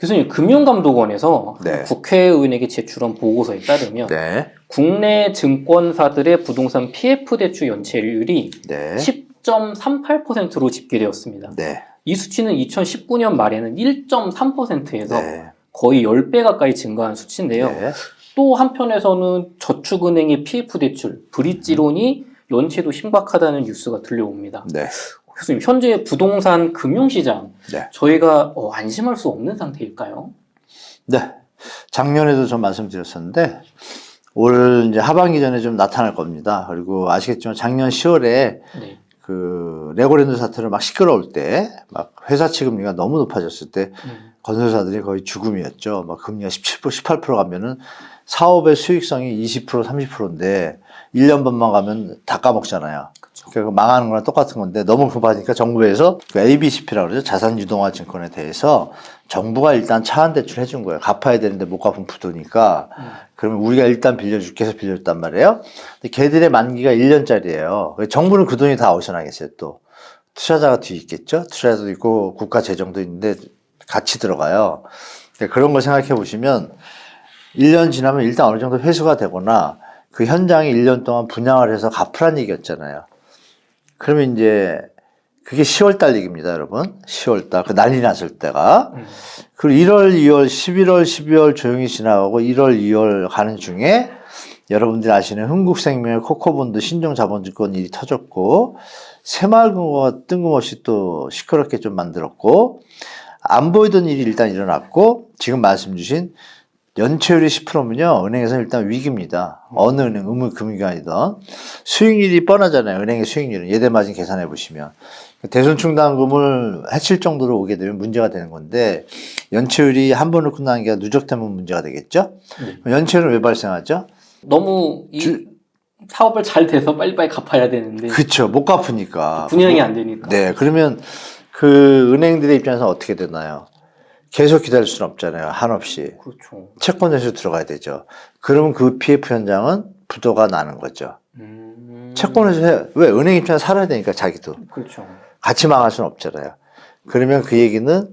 교수님, 금융감독원에서 네. 국회의원에게 제출한 보고서에 따르면 네. 국내 증권사들의 부동산 PF 대출 연체율이 네. 10.38%로 집계되었습니다. 네. 이 수치는 2019년 말에는 1.3%에서 네. 거의 10배 가까이 증가한 수치인데요. 네. 또 한편에서는 저축은행의 PF 대출, 브릿지론이 연체도 심각하다는 뉴스가 들려옵니다. 네. 교수님, 현재 부동산 금융시장 네. 저희가 안심할 수 없는 상태일까요? 네. 작년에도 좀 말씀드렸었는데 올 이제 하반기 전에 좀 나타날 겁니다. 그리고 아시겠지만 작년 10월에 네. 그 레고랜드 사태로 막 시끄러울 때 막 회사 취급리가 너무 높아졌을 때 건설사들이 거의 죽음이었죠. 막 금리가 17%, 18% 가면은 사업의 수익성이 20%, 30%인데 1년 반만 가면 다 까먹잖아요. 그러니까 망하는 거랑 똑같은 건데 너무 급하니까 정부에서 그 ABCP라고 그러죠. 자산유동화증권에 대해서 정부가 일단 차한 대출 해준 거예요. 갚아야 되는데 못 갚으면 부도니까. 그러면 우리가 일단 빌려줄게 해서 빌려줬단 말이에요. 근데 걔들의 만기가 1년짜리예요. 정부는 그 돈이 다 어디서 나겠어요 또. 투자자가 뒤에 있겠죠. 투자자도 있고 국가 재정도 있는데 같이 들어가요. 그러니까 그런 걸 생각해 보시면 1년 지나면 일단 어느 정도 회수가 되거나 그 현장이 1년 동안 분양을 해서 갚으란 얘기였잖아요. 그러면 이제 그게 10월 달 얘기입니다, 여러분. 10월 달. 그 난리 났을 때가. 그리고 1월, 2월, 11월, 12월 조용히 지나가고 1월, 2월 가는 중에 여러분들이 아시는 흥국생명, 코코본드, 신종자본증권 일이 터졌고 새마을금고가 뜬금없이 또 시끄럽게 좀 만들었고 안 보이던 일이 일단 일어났고 지금 말씀 주신 연체율이 10%면요, 은행에서는 일단 위기입니다. 어느 은행, 금융기관이든. 수익률이 뻔하잖아요. 은행의 수익률은. 예대마진 계산해 보시면. 대손충당금을 해칠 정도로 오게 되면 문제가 되는 건데, 연체율이 한 번으로 끝나는 게 누적되면 문제가 되겠죠? 연체율은 왜 발생하죠? 너무 사업을 잘 돼서 빨리빨리 갚아야 되는데. 그쵸. 못 갚으니까. 분양이 안 되니까. 네. 그러면 그 은행들의 입장에서 어떻게 되나요? 계속 기다릴 수는 없잖아요. 한없이. 그렇죠. 채권 대출 들어가야 되죠. 그러면 그 PF 현장은 부도가 나는 거죠. 채권에서 왜 은행 입장에서 살아야 되니까 자기도. 그렇죠. 같이 망할 수는 없잖아요. 그러면 그 얘기는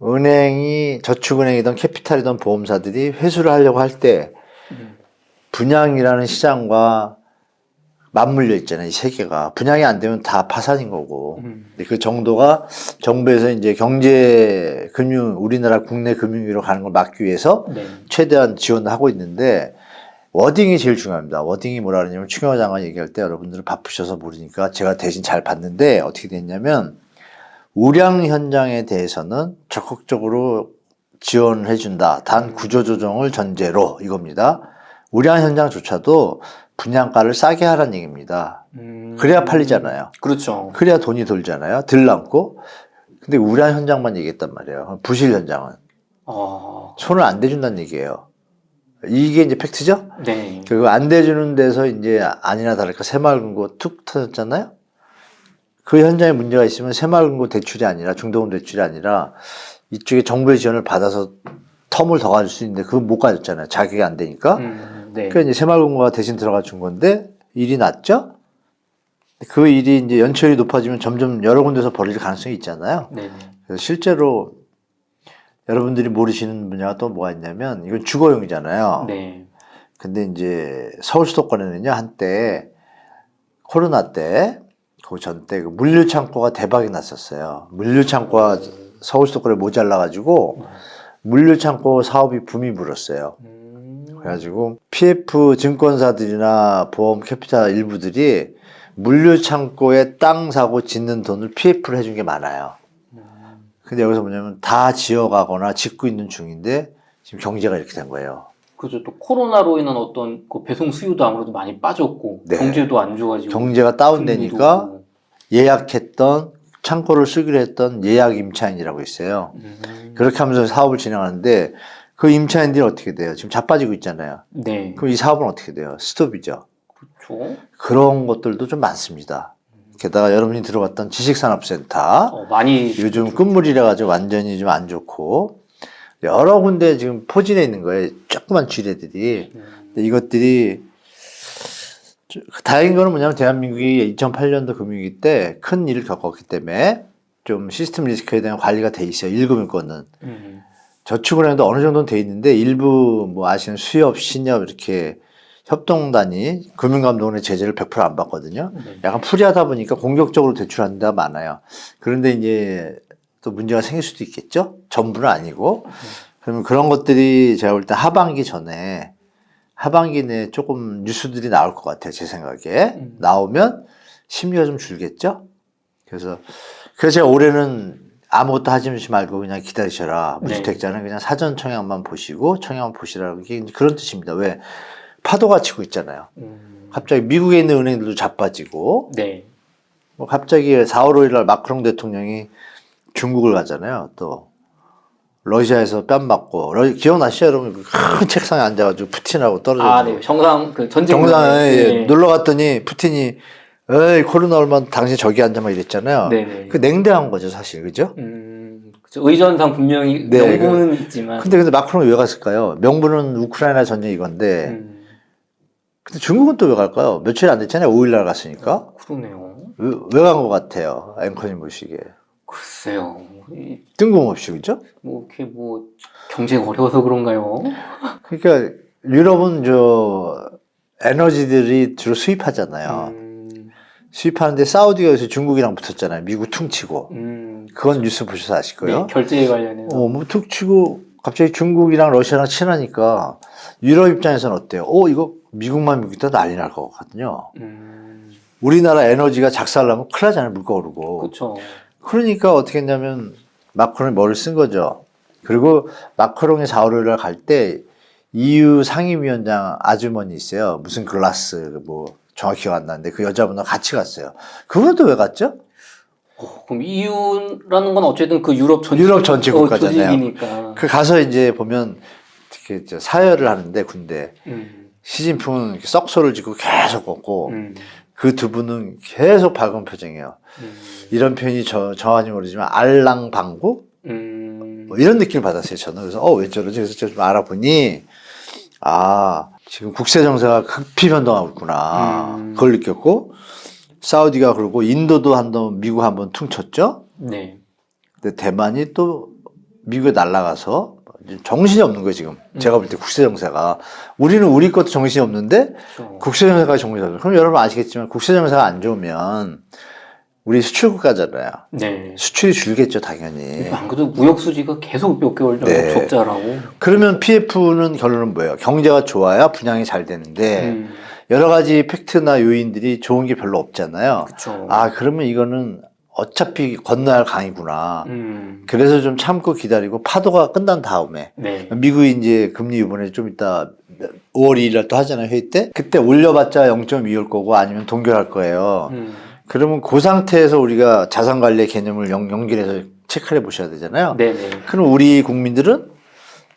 은행이 저축은행이든 캐피탈이든 보험사들이 회수를 하려고 할 때 분양이라는 시장과 맞물려 있잖아요. 이 세 개가. 분양이 안 되면 다 파산인 거고. 그 정도가 정부에서 이제 경제, 우리나라 국내 금융위로 가는 걸 막기 위해서 최대한 지원을 하고 있는데, 워딩이 제일 중요합니다. 워딩이 뭐라 그러냐면, 추경호 장관 얘기할 때 여러분들은 바쁘셔서 모르니까 제가 대신 잘 봤는데, 어떻게 됐냐면, 우량 현장에 대해서는 적극적으로 지원을 해준다. 단 구조조정을 전제로 이겁니다. 우량 현장조차도 분양가를 싸게 하라는 얘기입니다. 그래야 팔리잖아요. 그렇죠. 그래야 돈이 돌잖아요. 덜 남고. 근데 우량 현장만 얘기했단 말이에요. 부실 현장은. 손을 안 대준다는 얘기예요. 이게 이제 팩트죠? 네. 그리고 안 대주는 데서 이제 아니나 다를까 새마을금고 툭 터졌잖아요? 그 현장에 문제가 있으면 새마을금고 대출이 아니라 중도금 대출이 아니라 이쪽에 정부의 지원을 받아서 텀을 더 가질 수 있는데 그거 못 가졌잖아요. 자기가 안 되니까. 네. 그러니까 이제 새마을금고가 대신 들어가 준 건데 일이 났죠. 그 일이 이제 연체율이 높아지면 점점 여러 군데서 벌어질 가능성이 있잖아요. 네. 그래서 실제로 여러분들이 모르시는 분야가 또 뭐가 있냐면 이건 주거용이잖아요. 네. 근데 이제 서울 수도권에는요 한때 코로나 때 그 전 때 그 물류창고가 대박이 났었어요. 물류창고가 서울 수도권에 모자라가지고 물류창고 사업이 붐이 불었어요. 그래가지고 PF 증권사들이나 보험 캐피탈 일부들이 물류창고에 땅 사고 짓는 돈을 PF를 해준 게 많아요. 근데 여기서 뭐냐면 다 지어가거나 짓고 있는 중인데 지금 경제가 이렇게 된 거예요. 그죠. 또 코로나로 인한 어떤 그 배송 수요도 아무래도 많이 빠졌고 네. 경제도 안 좋아지고 경제가 다운되니까 예약했던 창고를 쓰기로 했던 예약 임차인이라고 있어요. 그렇게 하면서 사업을 진행하는데 그 임차인들이 어떻게 돼요? 지금 자빠지고 있잖아요. 네. 그럼 이 사업은 어떻게 돼요? 스톱이죠. 그렇죠. 그런 것들도 좀 많습니다. 게다가 여러분이 들어갔던 지식산업센터 많이 요즘 끝물이라 가지고 완전히 좀 안 좋고 여러 군데 지금 포진해 있는 거예요. 조그만 쥐레들이. 근데 이것들이 다행인 거는 뭐냐면 대한민국이 2008년도 금융위기 때 큰 일을 겪었기 때문에 좀 시스템 리스크에 대한 관리가 돼 있어요. 1금융권은. 저축은행도 어느 정도는 돼 있는데 일부 뭐 아시는 수협, 신협 이렇게 협동단이 금융감독원의 제재를 100%안 받거든요. 네. 약간 프리하다 보니까 공격적으로 대출하는 데가 많아요. 그런데 이제 또 문제가 생길 수도 있겠죠. 전부는 아니고. 그러면 그런 것들이 제가 볼 때 하반기 내에 조금 뉴스들이 나올 것 같아요. 제 생각에. 나오면 심리가 좀 줄겠죠. 그래서 제가 올해는 아무것도 하지 말고 그냥 기다리셔라. 무주택자는 그냥 사전 청약만 보시고 청약만 보시라는 게 그런 뜻입니다. 왜? 파도가 치고 있잖아요. 갑자기 미국에 있는 은행들도 자빠지고, 네. 뭐 갑자기 4월 5일 날 마크롱 대통령이 중국을 가잖아요. 또 러시아에서 뺨 맞고, 기억나시죠, 여러분? 그 큰 책상에 앉아가지고 푸틴하고 떨어져. 네. 정상 그 전쟁. 정상에 놀러 갔더니 푸틴이 에이 코로나 얼마 당신 저기 앉아 막 이랬잖아요. 네네. 그 냉대한 거죠, 사실, 그죠? 그쵸. 의전상 분명히 네, 명분은 있지만. 근데 마크롱이 왜 갔을까요? 명분은 우크라이나 전쟁 이건데. 근데 중국은 또 왜 갈까요? 며칠 안 됐잖아요. 5일 날 갔으니까. 그러네요. 왜 간 것 같아요? 앵커님 보시기에. 글쎄요. 뜬금없이, 그죠? 뭐 이렇게 뭐 경제가 어려워서 그런가요? 그러니까 유럽은 에너지들이 주로 수입하잖아요. 수입하는데 사우디가 요새 중국이랑 붙었잖아요. 미국 퉁치고. 그건 뉴스 보셔서 아실 거예요. 네, 결제에 관련해서. 뭐 퉁치고 갑자기 중국이랑 러시아랑 친하니까 유럽 입장에서는 어때요? 이거 미국만 믿기다 난리 날 것 같거든요. 우리나라 에너지가 작살나면 큰일 나잖아요. 물가 오르고. 그렇죠. 그러니까 어떻게 했냐면 마크롱이 뭐를 쓴 거죠. 그리고 마크롱이 4월 5일 날 갈 때 EU 상임위원장 아주머니 있어요. 무슨 글라스 뭐 정확히 기억 안 나는데 그 여자분하고 같이 갔어요. 그분은 또 왜 갔죠? 그럼 EU라는 건 어쨌든 그 유럽 전체 국가잖아요. 조직이니까. 그 가서 이제 보면 이렇게 사열을 하는데 군대 시진핑은 이렇게 썩소를 짓고 계속 걷고 그 두 분은 계속 밝은 표정이에요. 이런 표현이 정확히 모르지만 알랑방구 뭐 이런 느낌을 받았어요. 저는 그래서 왜 저러지? 그래서 좀 알아보니 지금 국세 정세가 급히 변동하고 있구나. 그걸 느꼈고 사우디가 그러고 인도도 미국 한번 퉁쳤죠. 네. 근데 대만이 또 미국에 날아가서 정신이 없는 거예요 지금. 제가 볼 때 국세 정세가 우리는 우리 것도 정신이 없는데 그렇죠. 국세 정세가 정신이 없어요. 그럼 여러분 아시겠지만 국세 정세가 안 좋으면 우리 수출 국가잖아요. 네. 수출이 줄겠죠 당연히. 안 그래도 무역 수지가 계속 몇 개월 네. 적자라고. 그러면 PF는 결론은 뭐예요? 경제가 좋아야 분양이 잘 되는데 여러 가지 팩트나 요인들이 좋은 게 별로 없잖아요. 그렇죠. 그러면 이거는 어차피 건너야 할 강이구나. 그래서 좀 참고 기다리고 파도가 끝난 다음에 네. 미국이 이제 금리 이번에 좀 이따 5월 2일 날 또 하잖아요 회의 때. 그때 올려봤자 0.2올 거고 아니면 동결할 거예요. 그러면 그 상태에서 우리가 자산관리의 개념을 연결해서 체크를 해보셔야 되잖아요. 네네. 그럼 우리 국민들은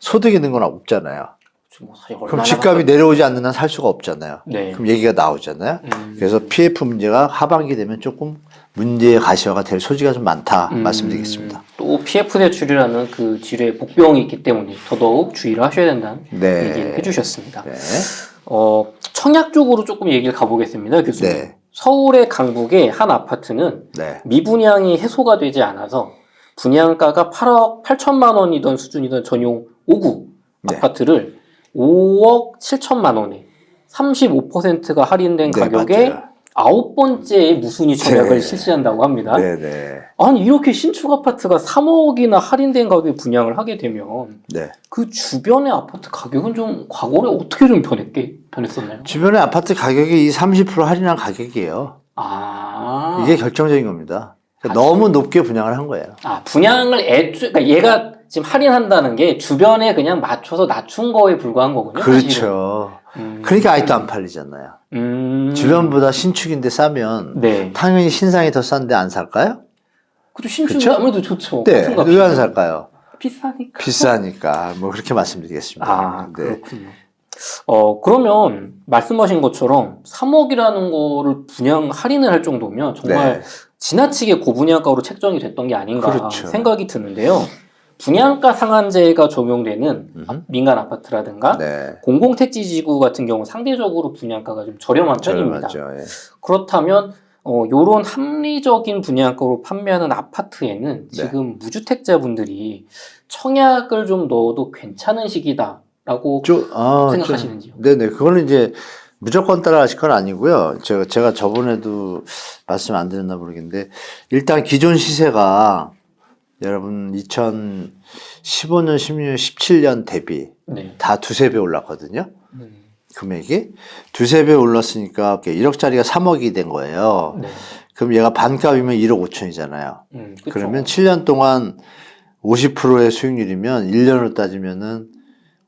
소득이 있는 건 없잖아요. 뭐 사실 그럼 집값이 내려오지 않는 한 살 수가 없잖아요. 네. 그럼 얘기가 나오잖아요. 그래서 PF 문제가 하반기 되면 조금 문제의 가시화가 될 소지가 좀 많다 말씀드리겠습니다. 또 PF 대출이라는 그 지뢰 복병이 있기 때문에 더더욱 주의를 하셔야 된다는 네. 얘기를 해주셨습니다. 네. 청약 쪽으로 조금 얘기를 가보겠습니다, 교수님. 네. 서울의 강북의 한 아파트는 네. 미분양이 해소가 되지 않아서 분양가가 8억 8천만 원이던 수준이던 전용 5구 네. 아파트를 5억 7천만 원에 35%가 할인된 네, 가격에 맞아요. 9번째 무순위 청약을 네. 실시한다고 합니다. 네네. 아니 이렇게 신축 아파트가 3억이나 할인된 가격에 분양을 하게 되면 네. 그 주변의 아파트 가격은 좀 과거에 어떻게 좀 변했었나요? 주변의 아파트 가격이 이 30% 할인한 가격이에요. 이게 결정적인 겁니다. 그러니까 너무 높게 분양을 한 거예요. 분양을 그러니까 얘가 지금 할인한다는 게 주변에 그냥 맞춰서 낮춘 거에 불과한 거군요. 그렇죠. 그러니까 아직도 안 팔리잖아요. 주변보다 신축인데 싸면 네. 당연히 신상이 더 싼데 안 살까요? 그것도 신축이 그쵸? 아무래도 좋죠. 네. 왜 안 살까요? 비싸니까. 비싸니까. 뭐 그렇게 말씀드리겠습니다. 네. 그렇군요. 그러면 말씀하신 것처럼 3억이라는 거를 분양 할인을 할 정도면 정말 네. 지나치게 고분양가로 책정이 됐던 게 아닌가 그렇죠. 생각이 드는데요. 분양가 상한제가 적용되는 민간 아파트라든가 네. 공공택지지구 같은 경우 상대적으로 분양가가 좀 저렴한 편입니다. 저렴하죠. 예. 그렇다면 요런 합리적인 분양가로 판매하는 아파트에는 네. 지금 무주택자분들이 청약을 좀 넣어도 괜찮은 시기다라고 생각하시는지요? 네네. 그거는 이제 무조건 따라 하실 건 아니고요. 제가 저번에도 말씀 안 드렸나 모르겠는데, 일단 기존 시세가 여러분 2015년, 16년, 17년 대비 네. 다 두세 배 올랐거든요. 금액이. 두세 배 올랐으니까 1억짜리가 3억이 된 거예요. 네. 그럼 얘가 반값이면 1억 5천이잖아요. 그쵸. 그러면 7년 동안 50%의 수익률이면 1년으로 따지면은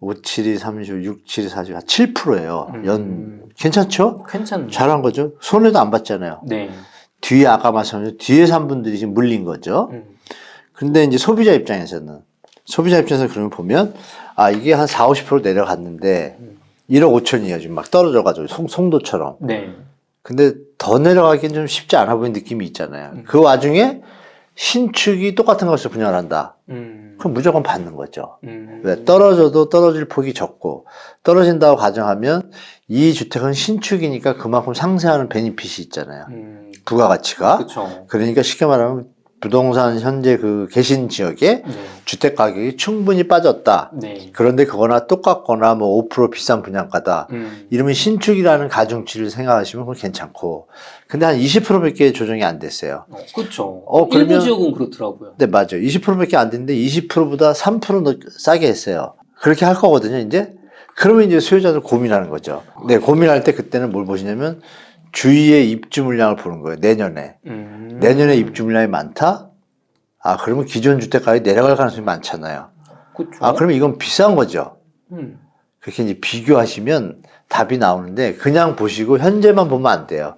5, 7이 30, 6, 7이 40, 7%예요. 괜찮죠? 괜찮네. 잘한 거죠. 손해도 안 봤잖아요. 네. 뒤에 아까 말씀하신 뒤에 산 분들이 지금 물린 거죠. 근데 이제 소비자 입장에서는 그러면 보면 이게 한 4, 50% 내려갔는데 1억 5천이에요. 지금 막 떨어져가지고 송도처럼. 네. 근데 더 내려가기는 좀 쉽지 않아 보이는 느낌이 있잖아요. 그 와중에 신축이 똑같은 것을 분양을 한다. 그럼 무조건 받는 거죠. 왜? 떨어져도 떨어질 폭이 적고, 떨어진다고 가정하면 이 주택은 신축이니까 그만큼 상쇄하는 베니핏이 있잖아요. 부가가치가. 그쵸. 그러니까 쉽게 말하면 부동산 현재 그 계신 지역에 네. 주택 가격이 충분히 빠졌다. 네. 그런데 그거나 똑같거나 뭐 5% 비싼 분양가다. 이러면 신축이라는 가중치를 생각하시면 그건 괜찮고. 근데 한 20%밖에 조정이 안 됐어요. 그렇죠. 그러면- 일부 지역은 그렇더라고요. 네, 맞아요. 20%밖에 안 됐는데 20%보다 3% 싸게 했어요. 그렇게 할 거거든요, 이제. 그러면 이제 수요자들 고민하는 거죠. 네, 고민할 때 그때는 뭘 보시냐면 주위의 입주 물량을 보는 거예요, 내년에. 내년에 입주 물량이 많다? 그러면 기존 주택 가격이 내려갈 가능성이 많잖아요. 그렇죠. 그러면 이건 비싼 거죠. 음. 그렇게 이제 비교하시면 답이 나오는데 그냥 보시고 현재만 보면 안 돼요.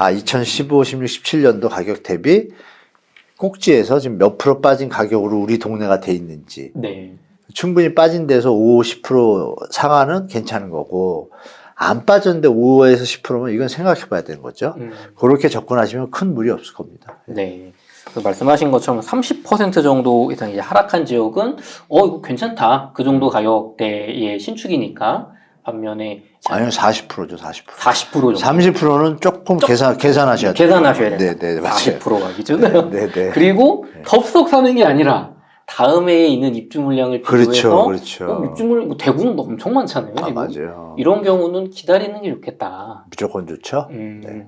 2015, 16, 17년도 가격 대비 꼭지에서 지금 몇 프로 빠진 가격으로 우리 동네가 돼 있는지. 네. 충분히 빠진 데서 5, 10% 상하는 괜찮은 거고 안 빠졌는데 5에서 10%면 이건 생각해 봐야 되는 거죠. 그렇게 접근하시면 큰 무리 없을 겁니다. 네. 그 말씀하신 것처럼 30% 정도 이상 이제 하락한 지역은 이거 괜찮다. 그 정도 가격대의 신축이니까. 반면에 아니요, 40%죠, 40%. 40% 정도 30%는 조금 계산하셔야 돼요. 계산하셔야 돼요. 네, 맞아요. 40%가 기준으로. 네. 그리고 덥석 사는 게 아니라 다음 해에 있는 입주 물량을 비교해서 그렇죠. 입주 물량 대구는 엄청 많잖아요. 지금. 맞아요. 이런 경우는 기다리는 게 좋겠다. 무조건 좋죠. 네.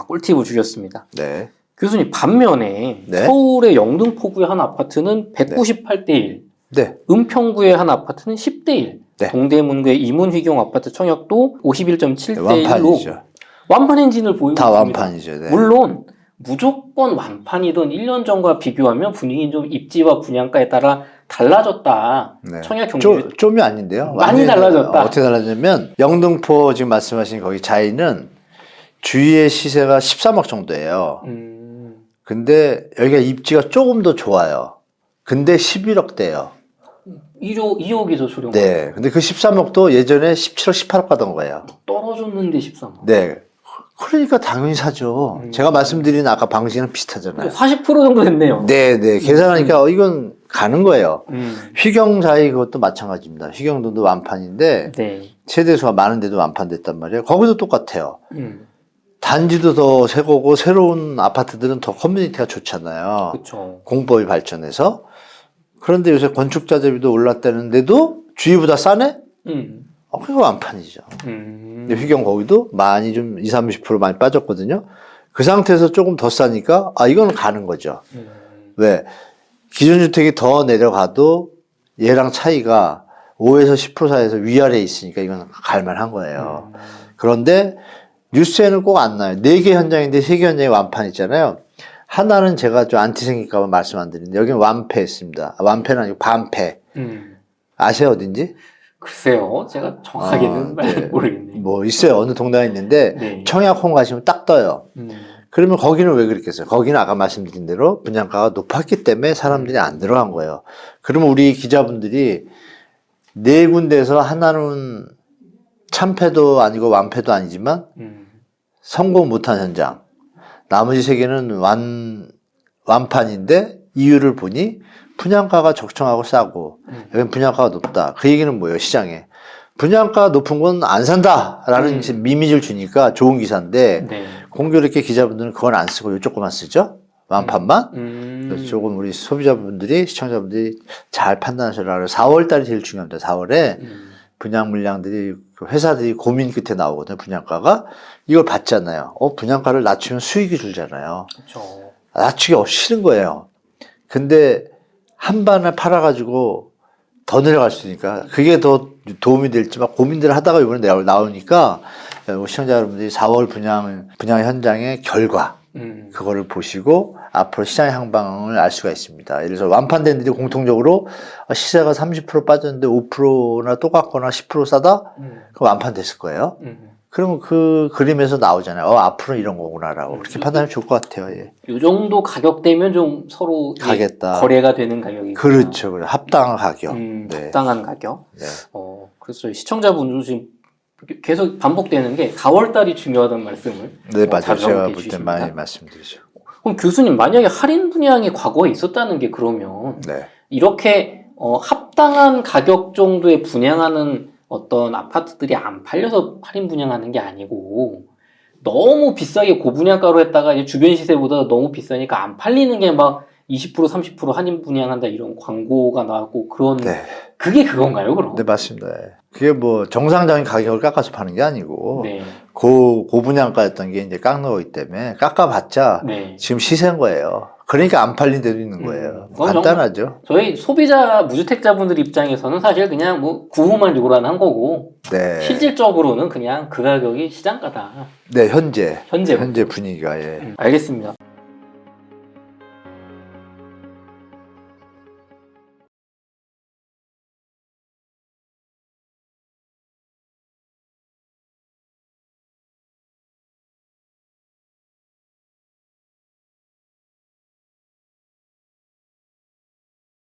꿀팁을 주셨습니다. 네. 교수님, 반면에 네. 서울의 영등포구의 한 아파트는 198대 1, 네. 은평구의 한 아파트는 10대 1, 네. 동대문구의 이문휘경 아파트 청약도 51.7대 1로 완판이죠. 완판 행진을 보이고 다 있습니다. 완판이죠. 네. 물론 무조건 완판이든 1년 전과 비교하면 분위기는 좀 입지와 분양가에 따라 달라졌다. 네. 청약 경쟁이 좀이 아닌데요. 많이 완전히 달라졌다. 어떻게 달라졌냐면 영등포 지금 말씀하신 거기 자이는 주위의 시세가 13억 정도예요. 근데 여기가 입지가 조금 더 좋아요. 근데 11억대예요. 2억에서 수령. 네. 근데 그 13억도 예전에 17억, 18억 가던 거예요. 떨어졌는데 13억. 네. 그러니까 당연히 사죠. 제가 말씀드린 아까 방식이랑 비슷하잖아요. 40% 정도 됐네요. 네. 계산하니까 이건 가는 거예요. 음. 휘경자이 그것도 마찬가지입니다. 휘경도도 완판인데 네. 세대수가 많은데도 완판됐단 말이에요. 거기도 똑같아요. 음. 단지도 더 새 거고 새로운 아파트들은 더 커뮤니티가 좋잖아요. 그렇죠. 공법이 발전해서. 그런데 요새 건축자 재비도 올랐다는데도 주위보다 싸네? 그거 완판이죠. 근데 휘경 거기도 많이 좀 20, 30% 많이 빠졌거든요. 그 상태에서 조금 더 싸니까 이건 가는 거죠. 왜? 기존 주택이 더 내려가도 얘랑 차이가 5에서 10% 사이에서 위아래에 있으니까 이건 갈만한 거예요. 그런데 뉴스에는 꼭 안 나요. 4개 현장인데 3개 현장이 완판 있잖아요. 하나는 제가 좀 안티 생길까봐 말씀 안 드리는데 여기는 완패했습니다. 완패는 아니고 반패. 아세요 어딘지? 글쎄요. 제가 정확하게는 네. 모르겠네요. 뭐 있어요. 어느 동네가 있는데 네. 청약홈 가시면 딱 떠요. 그러면 거기는 왜 그랬겠어요? 거기는 아까 말씀드린 대로 분양가가 높았기 때문에 사람들이 안 들어간 거예요. 그러면 우리 기자분들이 4군데에서 하나는 참패도 아니고 완패도 아니지만 성공 못한 현장, 나머지 3개는 완판인데 이유를 보니 분양가가 적정하고 싸고 여기는 분양가가 높다. 그 얘기는 뭐예요? 시장에 분양가 높은 건 안 산다라는 이미지를 주니까 좋은 기사인데 네. 공교롭게 기자분들은 그건 안 쓰고 이쪽 거만 쓰죠. 완판만. 그래서 조금 우리 소비자분들이 시청자분들이 잘 판단하시라고 4월 달이 제일 중요합니다. 4월에 분양 물량들이 그 회사들이 고민 끝에 나오거든요. 분양가가 이걸 받잖아요. 분양가를 낮추면 수익이 줄잖아요. 그렇죠. 낮추기 싫은 거예요. 근데 한 반을 팔아가지고 더 내려갈 수 있으니까 그게 더 도움이 될지만 고민들을 하다가 이번에 나오니까 시청자 여러분들이 4월 분양 현장의 결과 그거를 보시고 앞으로 시장의 향방을 알 수가 있습니다. 예를 들어서 완판된 데들이 공통적으로 시세가 30% 빠졌는데 5%나 똑같거나 10% 싸다? 그럼 완판됐을 거예요. 그러면 그 그림에서 나오잖아요. 앞으로 이런 거구나라고. 그렇게 판단하면 좋을 것 같아요. 예. 이 정도 가격대면 좀 서로 가겠다. 거래가 되는 가격이고. 그렇죠. 합당한 가격. 네. 합당한 가격. 네. 그래서 시청자분들도 지금 계속 반복되는 게 4월 달이 중요하다는 말씀을 네, 맞아요. 자주 제가 하고 볼 때 계십니다. 많이 말씀드리죠. 그럼 교수님 만약에 할인 분양이 과거에 있었다는 게 그러면 네. 이렇게 합당한 가격 정도에 분양하는 어떤 아파트들이 안 팔려서 할인 분양하는 게 아니고 너무 비싸게 고분양가로 했다가 이제 주변 시세보다 너무 비싸니까 안 팔리는 게 막 20% 30% 할인 분양한다 이런 광고가 나왔고 그런 네. 그게 그건가요 그럼? 네, 맞습니다. 그게 뭐 정상적인 가격을 깎아서 파는 게 아니고 네. 고분양가였던 게 이제 깎는 거기 때문에 깎아봤자 네. 지금 시세인 거예요. 그러니까 안 팔린 데도 있는 거예요. 간단하죠. 저희 소비자 무주택자분들 입장에서는 사실 그냥 뭐 구호만 요란한 거고 네. 실질적으로는 그냥 그 가격이 시장가다. 네, 현재 현재 분위기가 예. 알겠습니다.